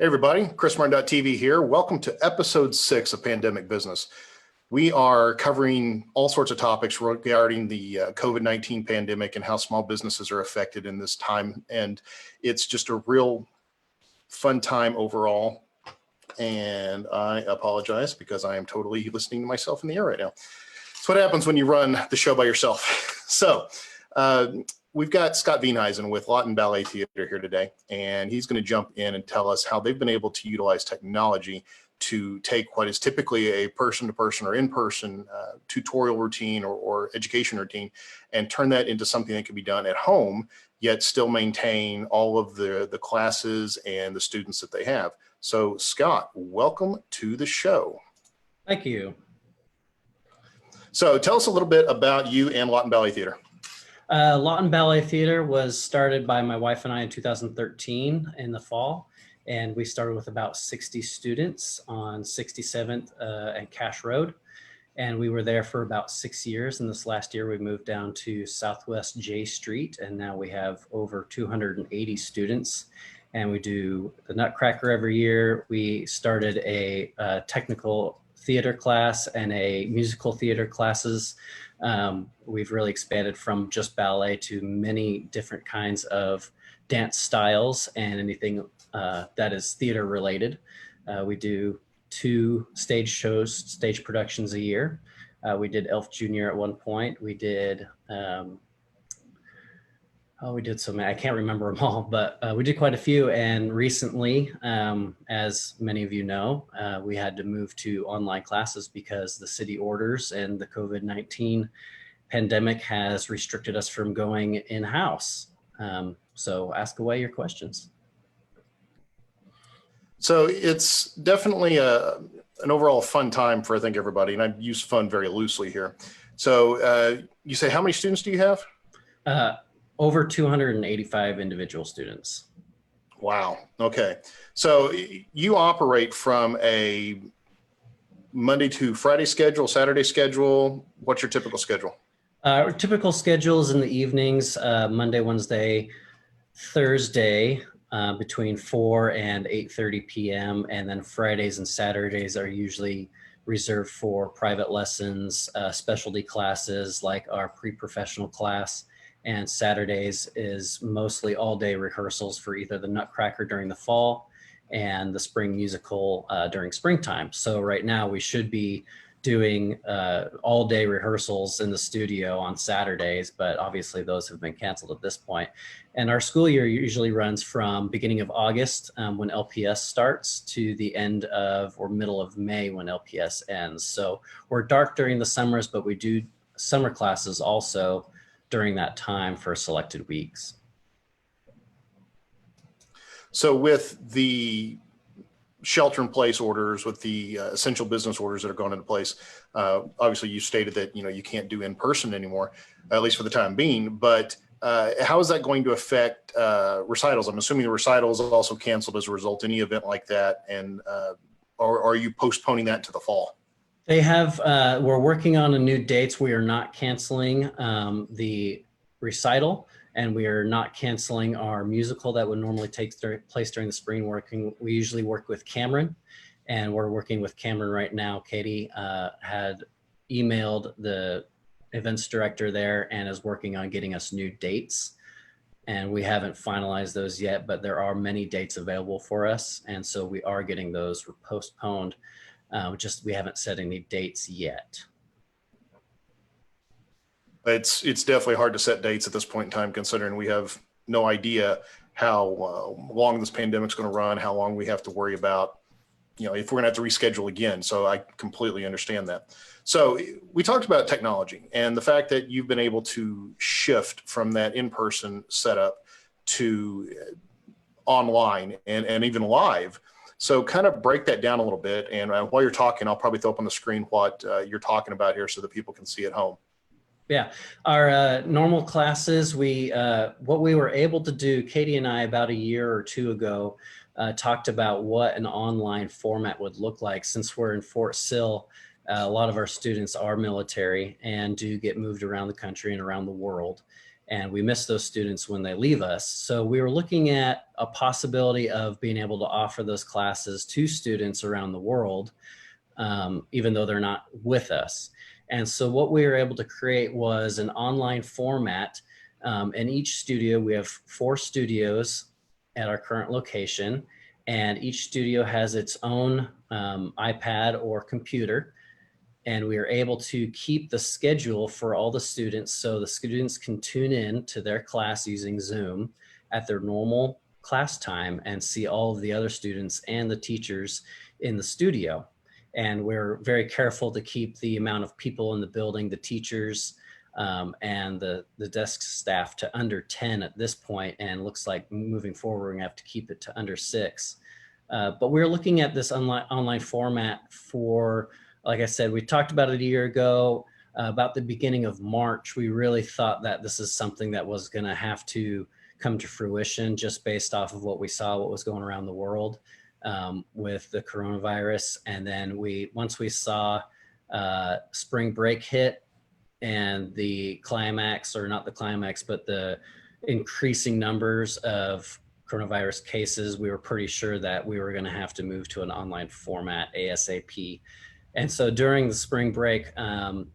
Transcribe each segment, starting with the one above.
Hey everybody, ChrisMartin.tv here. Welcome to episode 6 of Pandemic Business. We are covering all sorts of topics regarding the COVID-19 pandemic and how small businesses are affected in this time. And it's just a real fun time overall. And I apologize because I am totally listening to myself in the air right now. It's what happens when you run the show by yourself. So we've got Scott Veenhuizen with Lawton Ballet Theater here today, and he's going to jump in and tell us how they've been able to utilize technology to take what is typically a person-to-person or in-person tutorial routine or education routine and turn that into something that can be done at home, yet still maintain all of the classes and the students that they have. So Scott, welcome to the show. Thank you. So tell us a little bit about you and Lawton Ballet Theater. Lawton Ballet Theater was started by my wife and I in 2013 in the fall, and we started with about 60 students on 67th and Cash Road, and we were there for about 6 years. And this last year we moved down to Southwest J Street, and now we have over 280 students, and we do the Nutcracker every year. We started a technical theater class and a musical theater classes. We've really expanded from just ballet to many different kinds of dance styles and anything that is theater related. We do 2 stage shows, stage productions a year. We did Elf Jr. at one point. We did we did so many, I can't remember them all, but we did quite a few. And recently, as many of you know, we had to move to online classes because the city orders and the COVID-19 pandemic has restricted us from going in-house. So ask away your questions. So it's definitely an overall fun time for, I think, everybody. And I use fun very loosely here. So you say, how many students do you have? Over 285 individual students. Wow. Okay. So you operate from a Monday to Friday schedule, Saturday schedule. What's your typical schedule? Our typical schedules in the evenings, Monday, Wednesday, Thursday, between 4 and 8:30 p.m. And then Fridays and Saturdays are usually reserved for private lessons, specialty classes like our pre-professional class. And Saturdays is mostly all-day rehearsals for either the Nutcracker during the fall and the spring musical during springtime. So right now we should be doing all-day rehearsals in the studio on Saturdays, but obviously those have been canceled at this point. And our school year usually runs from beginning of August when LPS starts to the end of or middle of May when LPS ends. So we're dark during the summers, but we do summer classes also during that time for selected weeks. So with the shelter-in-place orders, with the essential business orders that are going into place, obviously you stated that you can't do in-person anymore, at least for the time being. But how is that going to affect recitals? I'm assuming the recitals are also canceled as a result. Any event like that, and or are you postponing that to the fall? They have, we're working on a new dates. We are not canceling the recital, and we are not canceling our musical that would normally take place during the spring. We usually work with Cameron, and we're working with Cameron right now. Katie had emailed the events director there and is working on getting us new dates. And we haven't finalized those yet, but there are many dates available for us. And so we are getting those postponed. Just we haven't set any dates yet. It's definitely hard to set dates at this point in time, considering we have no idea how long this pandemic's going to run, how long we have to worry about, if we're going to have to reschedule again. So I completely understand that. So we talked about technology and the fact that you've been able to shift from that in-person setup to online and even live. So kind of break that down a little bit. And while you're talking, I'll probably throw up on the screen what you're talking about here so that people can see at home. Yeah, our normal classes, what we were able to do, Katie and I about a year or two ago, talked about what an online format would look like. Since we're in Fort Sill, a lot of our students are military and do get moved around the country and around the world. and we miss those students when they leave us. So we were looking at a possibility of being able to offer those classes to students around the world, even though they're not with us. And so what we were able to create was an online format. In each studio, we have 4 studios at our current location, and each studio has its own iPad or computer. And we are able to keep the schedule for all the students, so the students can tune in to their class using Zoom at their normal class time and see all of the other students and the teachers in the studio. And we're very careful to keep the amount of people in the building, the teachers, and the desk staff, to under 10 at this point, and looks like moving forward we're gonna have to keep it to under 6. But we're looking at this online format for, like I said, we talked about it a year ago. About the beginning of March, we really thought that this is something that was gonna have to come to fruition, just based off of what we saw, what was going around the world with the coronavirus. And then once we saw spring break hit, and the climax, or not the climax, but the increasing numbers of coronavirus cases, we were pretty sure that we were going to have to move to an online format ASAP. And so during the spring break, a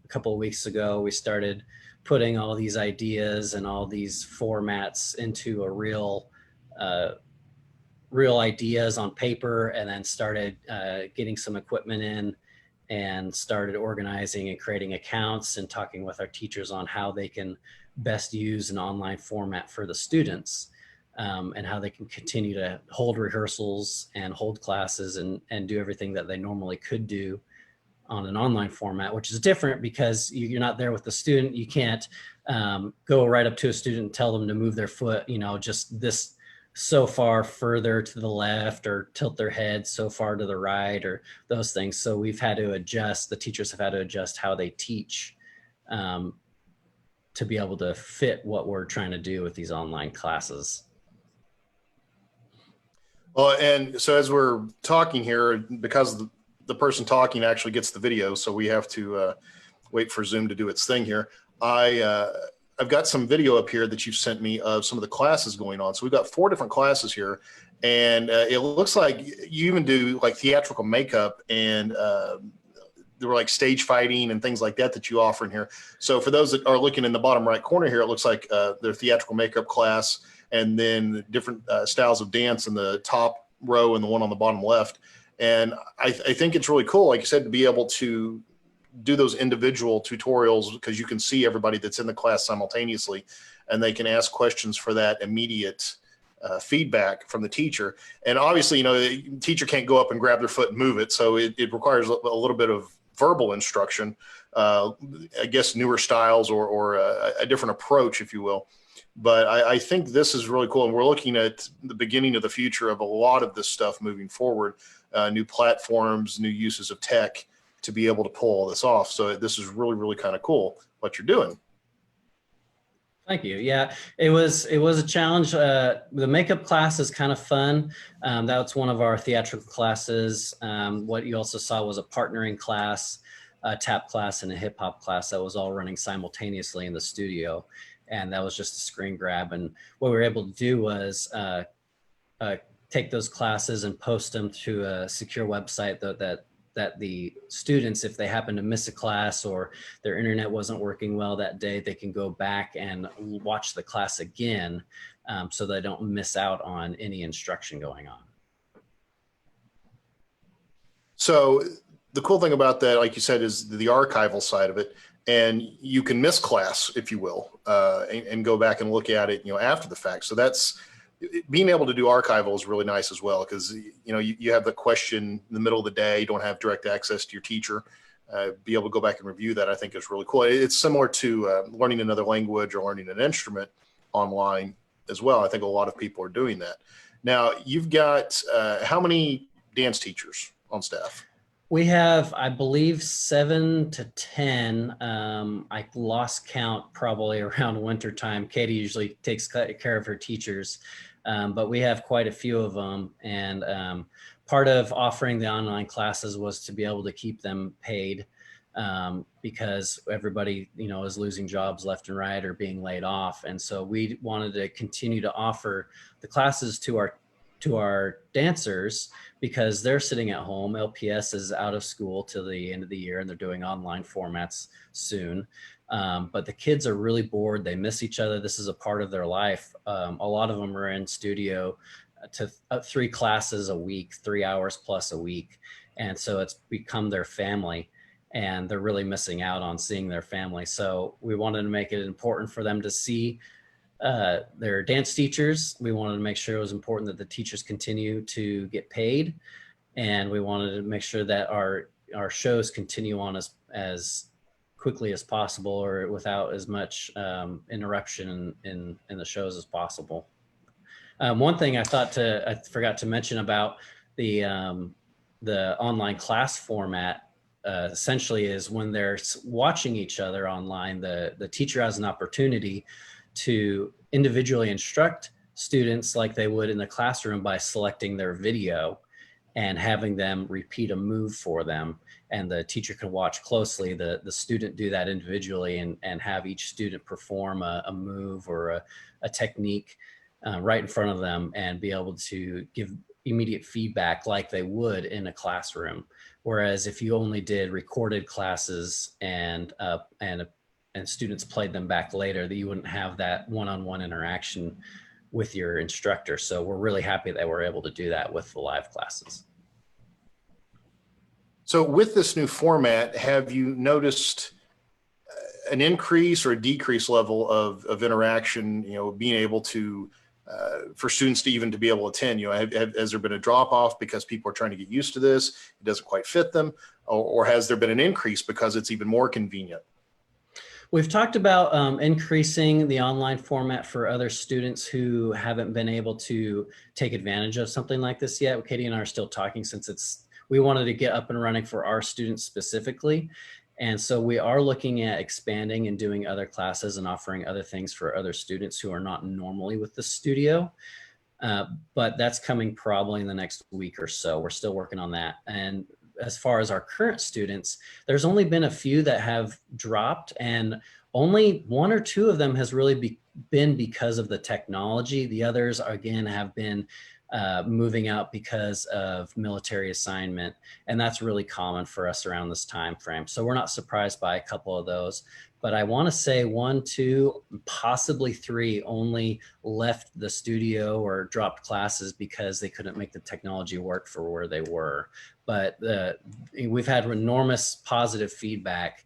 couple of weeks ago, we started putting all these ideas and all these formats into a real ideas on paper, and then started getting some equipment in, and started organizing and creating accounts and talking with our teachers on how they can best use an online format for the students, and how they can continue to hold rehearsals and hold classes and do everything that they normally could do on an online format, which is different because you're not there with the student. You can't go right up to a student and tell them to move their foot, just this so far further to the left, or tilt their head so far to the right, or those things. So we've had to adjust, the teachers have had to adjust how they teach to be able to fit what we're trying to do with these online classes. Well, and so as we're talking here, because the person talking actually gets the video, so we have to wait for Zoom to do its thing here. I've got some video up here that you've sent me of some of the classes going on. So we've got 4 different classes here, and it looks like you even do like theatrical makeup, and there were like stage fighting and things like that you offer in here. So for those that are looking in the bottom right corner here, it looks like their theatrical makeup class, and then different styles of dance in the top row and the one on the bottom left. And I think it's really cool, like you said, to be able to do those individual tutorials, because you can see everybody that's in the class simultaneously, and they can ask questions for that immediate feedback from the teacher. And obviously, the teacher can't go up and grab their foot and move it. So it requires a little bit of verbal instruction, I guess newer styles or a different approach, if you will. But I think this is really cool. And we're looking at the beginning of the future of a lot of this stuff moving forward, new platforms, new uses of tech to be able to pull all this off. So this is really, really kind of cool what you're doing. Thank you. Yeah, it was a challenge. The makeup class is kind of fun. That's one of our theatrical classes. What you also saw was a partnering class, a tap class, and a hip hop class that was all running simultaneously in the studio. And that was just a screen grab. And what we were able to do was take those classes and post them to a secure website that the students, if they happen to miss a class or their internet wasn't working well that day, they can go back and watch the class again, so they don't miss out on any instruction going on. So the cool thing about that, like you said, is the archival side of it. And you can miss class, if you will, and go back and look at it, after the fact. So that's, being able to do archival is really nice as well, because you have the question in the middle of the day, you don't have direct access to your teacher. Be able to go back and review that, I think, is really cool. It's similar to learning another language or learning an instrument online as well. I think a lot of people are doing that. Now, you've got how many dance teachers on staff? We have, I believe, 7 to 10. I lost count probably around winter time. Katie usually takes care of her teachers, but we have quite a few of them. And part of offering the online classes was to be able to keep them paid. because everybody, is losing jobs left and right or being laid off. And so we wanted to continue to offer the classes to our dancers because they're sitting at home. LPS is out of school till the end of the year and they're doing online formats soon. But the kids are really bored. They miss each other. This is a part of their life. A lot of them are in studio to 3 classes a week, 3 hours plus a week. And so it's become their family and they're really missing out on seeing their family. So we wanted to make it important for them to see their dance teachers. We wanted to make sure it was important that the teachers continue to get paid. And we wanted to make sure that our shows continue on as quickly as possible or without as much interruption in the shows as possible. One thing I forgot to mention about the online class format essentially is when they're watching each other online, the teacher has an opportunity to individually instruct students like they would in the classroom by selecting their video and having them repeat a move for them. And the teacher can watch closely the student do that individually and have each student perform a move or a technique right in front of them and be able to give immediate feedback like they would in a classroom. Whereas if you only did recorded classes and students played them back later, that you wouldn't have that one-on-one interaction with your instructor. So we're really happy that we're able to do that with the live classes. So with this new format, have you noticed an increase or a decrease level of interaction, being able to, for students to even to be able to attend, has there been a drop off because people are trying to get used to this, it doesn't quite fit them, or has there been an increase because it's even more convenient? We've talked about increasing the online format for other students who haven't been able to take advantage of something like this yet. Katie and I are still talking since we wanted to get up and running for our students specifically. And so we are looking at expanding and doing other classes and offering other things for other students who are not normally with the studio. But that's coming probably in the next week or so. We're still working on that. And as far as our current students, there's only been a few that have dropped and only 1 or 2 of them has really been because of the technology. The others, again, have been moving out because of military assignment. And that's really common for us around this time frame. So we're not surprised by a couple of those. But I want to say 1, 2, possibly 3 only left the studio or dropped classes because they couldn't make the technology work for where they were. But we've had enormous positive feedback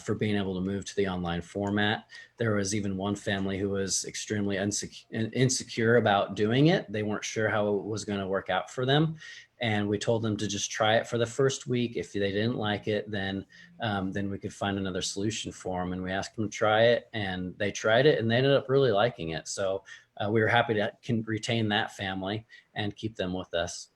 for being able to move to the online format. There was even one family who was extremely insecure about doing it. They weren't sure how it was going to work out for them. And we told them to just try it for the first week. If they didn't like it, then we could find another solution for them. And we asked them to try it and they tried it and they ended up really liking it. So we were happy to retain that family and keep them with us.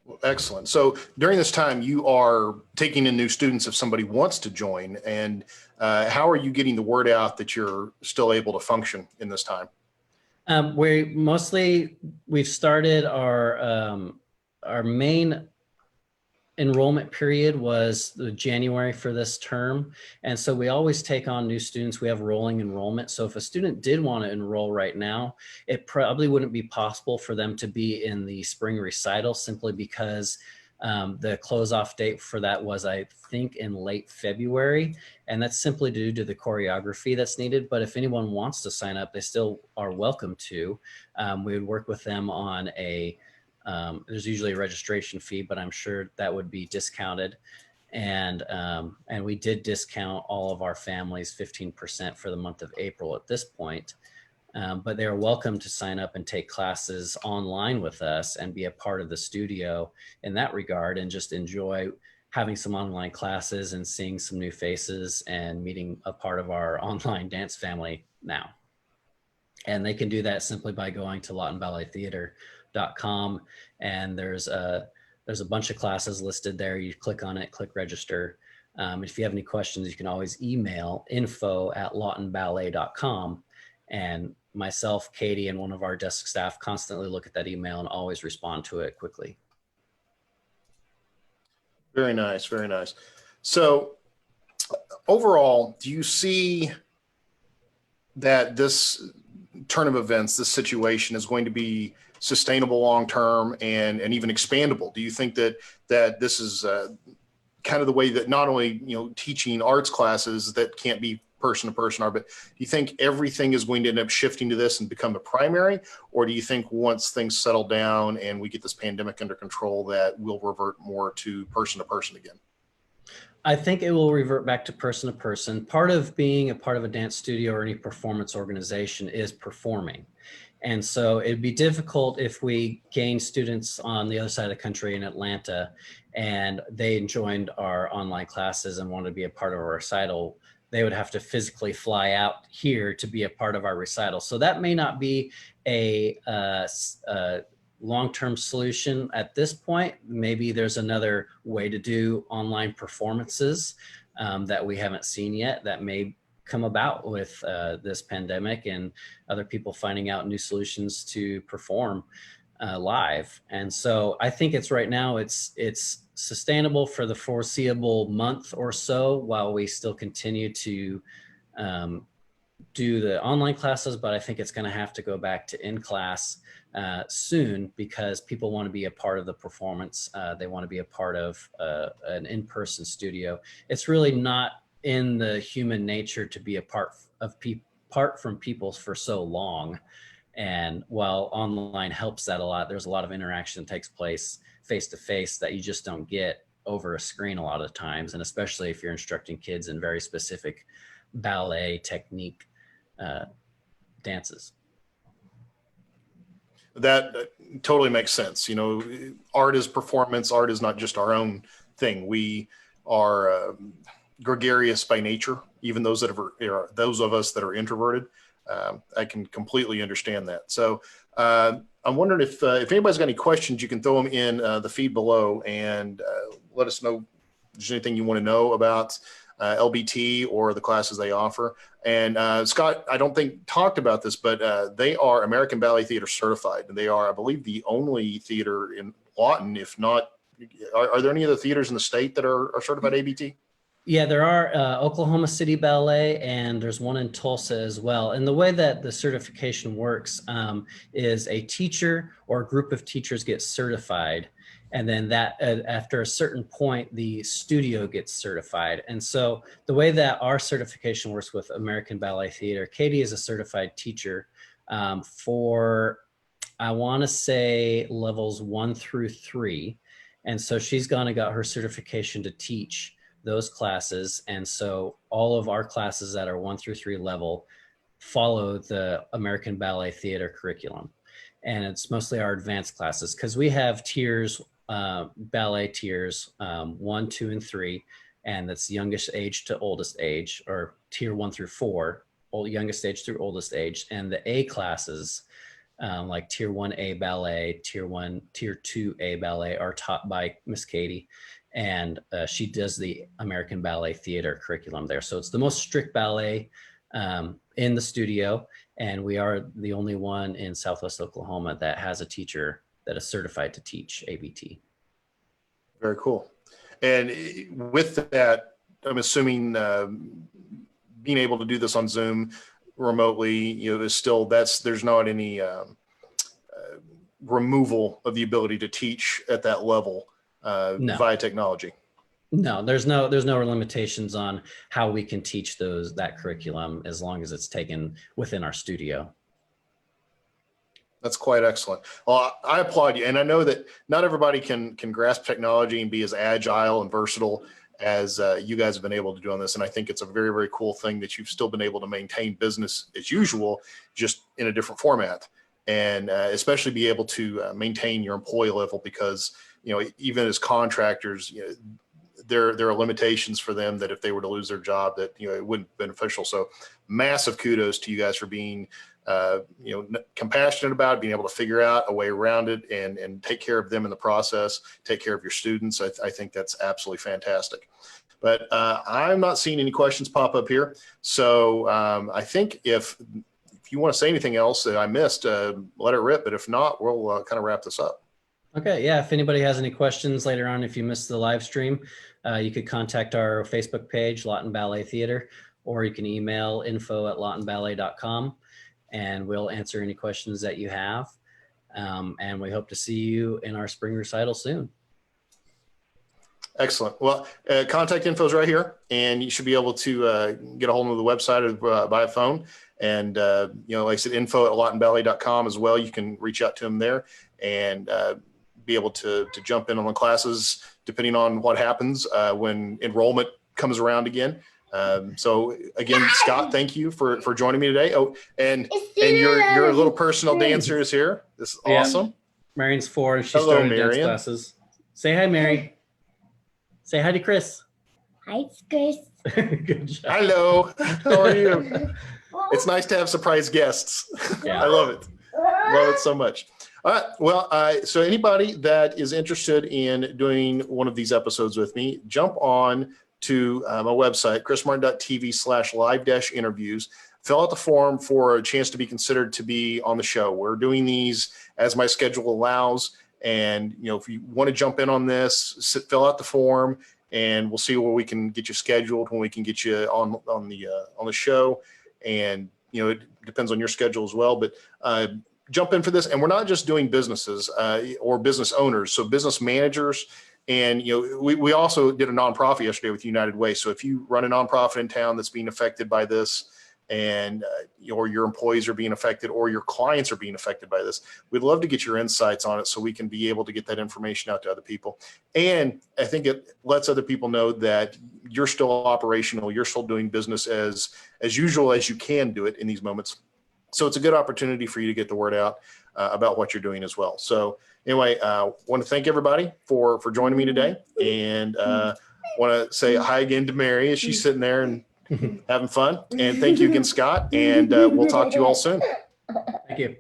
Well, excellent. So during this time, you are taking in new students if somebody wants to join. And how are you getting the word out that you're still able to function in this time? We've started our main enrollment period was the January for this term. And so we always take on new students. We have rolling enrollment. So if a student did want to enroll right now, it probably wouldn't be possible for them to be in the spring recital simply because the close-off date for that was, I think, in late February. And that's simply due to the choreography that's needed. But if anyone wants to sign up, they still are welcome to. We would work with them on there's usually a registration fee, but I'm sure that would be discounted. And we did discount all of our families 15% for the month of April at this point. But they are welcome to sign up and take classes online with us and be a part of the studio in that regard and just enjoy having some online classes and seeing some new faces and meeting a part of our online dance family now. And they can do that simply by going to lawtonballettheater.com, and there's a bunch of classes listed there. You click on it, click register. If you have any questions, you can always email info@lawtonballet.com, and myself, Katie, and one of our desk staff constantly look at that email and always respond to it quickly. Very nice, very nice. So overall, do you see that this turn of events, this situation is going to be sustainable long term and even expandable? Do you think that this is kind of the way that not only teaching arts classes that can't be person to person are, but do you think everything is going to end up shifting to this and become a primary, or do you think once things settle down and we get this pandemic under control that we'll revert more to person again? I think it will revert back to person. Part of being a part of a dance studio or any performance organization is performing. And so it'd be difficult if we gain students on the other side of the country in Atlanta and they joined our online classes and wanted to be a part of our recital. They would have to physically fly out here to be a part of our recital. So that may not be a long-term solution at this point. Maybe there's another way to do online performances that we haven't seen yet that may come about with this pandemic and other people finding out new solutions to perform live. And so I think it's right now it's sustainable for the foreseeable month or so while we still continue to do the online classes, but I think it's going to have to go back to in-class soon because people want to be a part of the performance. They want to be a part of an in-person studio. It's really not in the human nature to be apart from people for so long. And while online helps that a lot, there's a lot of interaction that takes place face to face that you just don't get over a screen a lot of times. And especially if you're instructing kids in very specific ballet technique dances. That totally makes sense. Art is performance. Art is not just our own thing. We are gregarious by nature, even those of us that are introverted. I can completely understand that. So I'm wondering if anybody's got any questions, you can throw them in the feed below and let us know if there's anything you want to know about LBT or the classes they offer. And Scott, I don't think talked about this, but they are American Ballet Theater certified. And they are, I believe, the only theater in Lawton, if not, are there any other theaters in the state that are certified ABT? Yeah, there are Oklahoma City Ballet, and there's one in Tulsa as well. And the way that the certification works is a teacher or a group of teachers get certified. And then that after a certain point, the studio gets certified. And so the way that our certification works with American Ballet Theater, Katie is a certified teacher for, I want to say, levels 1 through 3. And so she's gone and got her certification to teach those classes. And so all of our classes that are 1 through 3 level follow the American Ballet Theater curriculum. And it's mostly our advanced classes because we have tiers, ballet tiers, 1, 2, and 3. And that's youngest age to oldest age, or tier 1 through 4, youngest age through oldest age. And the A classes, like tier 1A ballet, tier 2A ballet are taught by Miss Katie. And she does the American Ballet Theater curriculum there. So it's the most strict ballet in the studio. And we are the only one in Southwest Oklahoma that has a teacher that is certified to teach ABT. Very cool. And with that, I'm assuming being able to do this on Zoom remotely, is still, there's not any removal of the ability to teach at that level. No. Via technology. No, there's no limitations on how we can teach that curriculum as long as it's taken within our studio. That's quite excellent. Well, I applaud you. And I know that not everybody can grasp technology and be as agile and versatile as you guys have been able to do on this. And I think it's a very, very cool thing that you've still been able to maintain business as usual, just in a different format. And especially be able to maintain your employee level because even as contractors, there are limitations for them that if they were to lose their job, that it wouldn't be beneficial. So massive kudos to you guys for being compassionate about it, being able to figure out a way around it and take care of them in the process, take care of your students. I think that's absolutely fantastic. But I'm not seeing any questions pop up here. So I think if you want to say anything else that I missed, let it rip. But if not, we'll kind of wrap this up. Okay, yeah, if anybody has any questions later on, if you missed the live stream, you could contact our Facebook page, Lawton Ballet Theater, or you can email info@lawtonballet.com, and we'll answer any questions that you have. And we hope to see you in our spring recital soon. Excellent. Well, contact info is right here, and you should be able to get a hold of the website or by phone. And, like I said, info@lawtonballet.com as well. You can reach out to them there and be able to jump in on the classes depending on what happens when enrollment comes around again. So again, Scott, thank you for joining me today. Oh, and your little personal dancer is here. This is awesome. Yeah. Marion's 4 and she Hello, started dance Marion. classes. Say hi, Mary. Say hi to Chris. Hi, Chris. Good job. Hello. How are you? It's nice to have surprise guests. Yeah. I love it. Love it so much. All right. Well, so anybody that is interested in doing one of these episodes with me, jump on to my website, chrismartin.tv/live-interviews. Fill out the form for a chance to be considered to be on the show. We're doing these as my schedule allows. And, if you want to jump in on this, fill out the form and we'll see where we can get you scheduled, when we can get you on the show. And, it depends on your schedule as well, but jump in for this. And we're not just doing businesses or business owners. So business managers. And, we also did a nonprofit yesterday with United Way. So if you run a nonprofit in town that's being affected by this, and or your employees are being affected or your clients are being affected by this, we'd love to get your insights on it so we can be able to get that information out to other people. And I think it lets other people know that you're still operational, you're still doing business as usual as you can do it in these moments. So it's a good opportunity for you to get the word out about what you're doing as well. So anyway, want to thank everybody for joining me today, and want to say hi again to Mary as she's sitting there and having fun. And thank you again, Scott. And we'll talk to you all soon. Thank you.